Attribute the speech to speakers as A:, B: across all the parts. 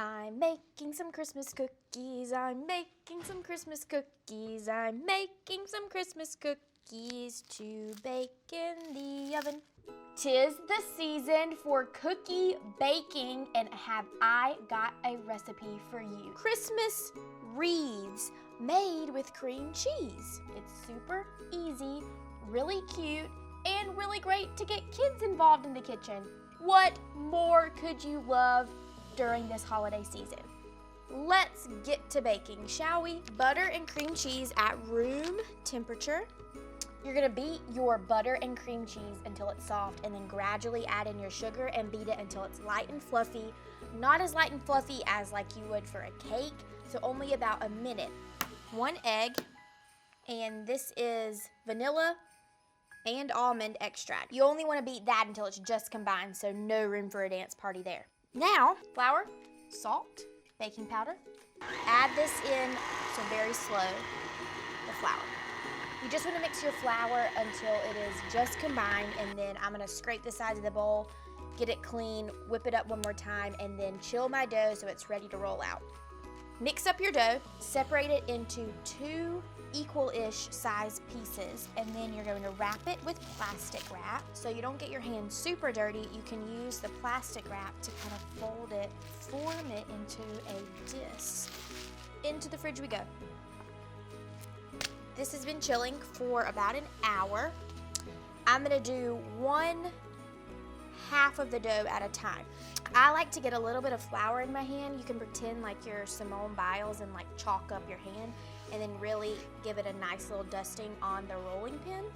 A: I'm making some Christmas cookies. I'm making some Christmas cookies. I'm making some Christmas cookies to bake in the oven. 'Tis the season for cookie baking, and have I got a recipe for you. Christmas wreaths made with cream cheese. It's super easy, really cute, and really great to get kids involved in the kitchen. What more could you love during this holiday season? Let's get to baking, shall we? Butter and cream cheese at room temperature. You're gonna beat your butter and cream cheese until it's soft, and then gradually add in your sugar and beat it until it's light and fluffy. Not as light and fluffy as like you would for a cake, so only about a minute. 1 egg, and this is vanilla and almond extract. You only wanna beat that until it's just combined, so no room for a dance party there. Now, flour, salt, baking powder. Add this in, so very slow, the flour. You just want to mix your flour until it is just combined, and then I'm going to scrape the sides of the bowl, get it clean, whip it up one more time, and then chill my dough so it's ready to roll out. Mix up your dough, separate it into 2 equal-ish size pieces, and then you're going to wrap it with plastic wrap. So you don't get your hands super dirty, you can use the plastic wrap to kind of fold it, form it into a disc. Into the fridge we go. This has been chilling for about an hour. I'm gonna do 1/2 of the dough at a time. I like to get a little bit of flour in my hand. You can pretend like you're Simone Biles and like chalk up your hand, and then really give it a nice little dusting on the rolling pin.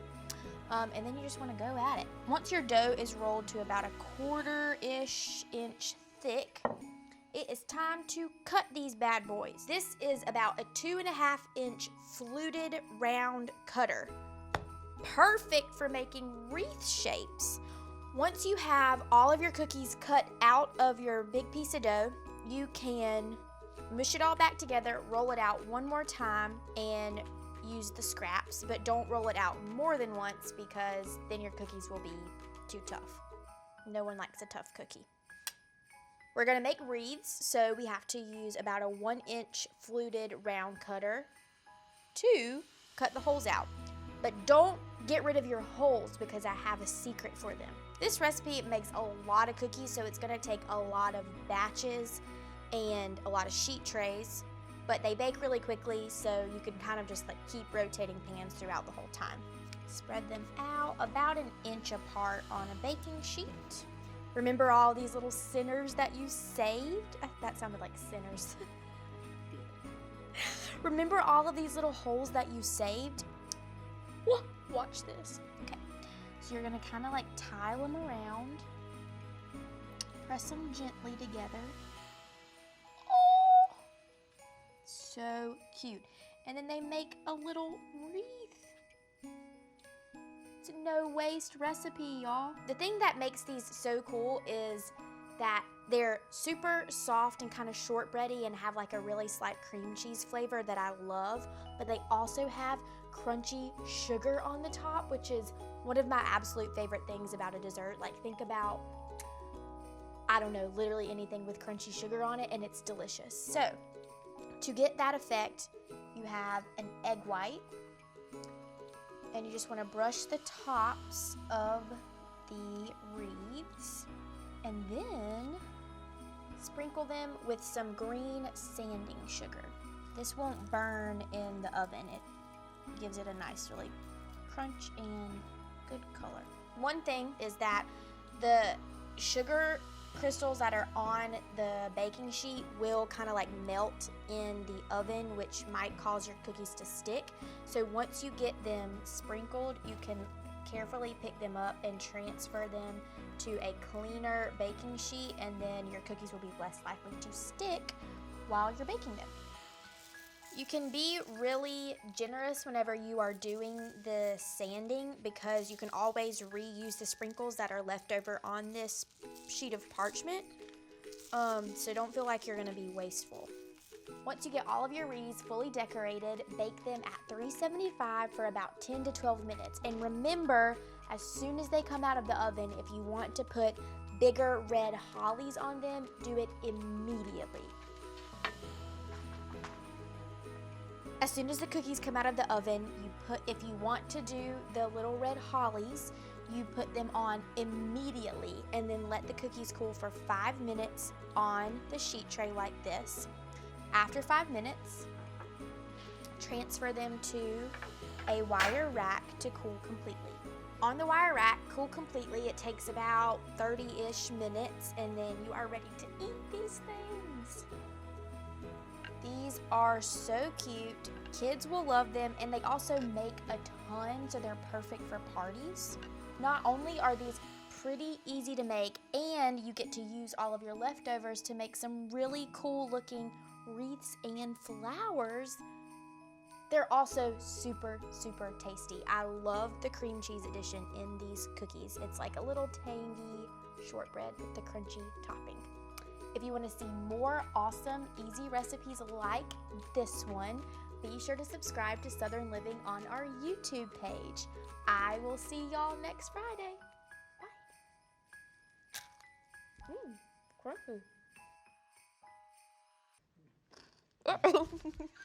A: And then you just wanna go at it. Once your dough is rolled to about a 1/4-ish inch thick, it is time to cut these bad boys. This is about a 2.5 inch fluted round cutter. Perfect for making wreath shapes. Once you have all of your cookies cut out of your big piece of dough, you can mush it all back together, roll it out one more time, and use the scraps, but don't roll it out more than once because then your cookies will be too tough. No one likes a tough cookie. We're gonna make wreaths, so we have to use about a 1 inch fluted round cutter to cut the holes out. But don't get rid of your holes because I have a secret for them. This recipe makes a lot of cookies, so it's gonna take a lot of batches and a lot of sheet trays, but they bake really quickly, so you can kind of just like keep rotating pans throughout the whole time. Spread them out about 1 inch apart on a baking sheet. Remember all these little centers that you saved? That sounded like sinners. Remember all of these little holes that you saved? Watch this. Okay, so you're gonna kind of like tile them around, press them gently together. Oh, so cute. And then they make a little wreath. It's a no-waste recipe, y'all. The thing that makes these so cool is that they're super soft and kind of shortbready and have like a really slight cream cheese flavor that I love, but they also have crunchy sugar on the top, which is one of my absolute favorite things about a dessert. Like think about, I don't know, literally anything with crunchy sugar on it, and it's delicious. So to get that effect, you have an egg white, and you just want to brush the tops of the wreaths, and then sprinkle them with some green sanding sugar. This won't burn in the oven. It gives it a nice, really crunch and good color. One thing is that the sugar crystals that are on the baking sheet will kind of like melt in the oven, which might cause your cookies to stick. So once you get them sprinkled, you can carefully pick them up and transfer them to a cleaner baking sheet, and then your cookies will be less likely to stick while you're baking them. You can be really generous whenever you are doing the sanding because you can always reuse the sprinkles that are left over on this sheet of parchment. So don't feel like you're gonna be wasteful. Once you get all of your wreaths fully decorated, bake them at 375 for about 10 to 12 minutes. And remember, as soon as they come out of the oven, if you want to put bigger red hollies on them, do it immediately. As soon as the cookies come out of the oven, if you want to do the little red hollies, you put them on immediately and then let the cookies cool for 5 minutes on the sheet tray like this. After 5 minutes, transfer them to a wire rack to cool completely. On the wire rack, cool completely. It takes about 30-ish minutes, and then you are ready to eat these things. These are so cute. Kids will love them, and they also make a ton, so they're perfect for parties. Not only are these pretty easy to make, and you get to use all of your leftovers to make some really cool looking wreaths and flowers, they're also super, super tasty. I love the cream cheese addition in these cookies. It's like a little tangy shortbread with the crunchy topping. If you want to see more awesome, easy recipes like this one, be sure to subscribe to Southern Living on our YouTube page. I will see y'all next Friday. Bye. Crunchy.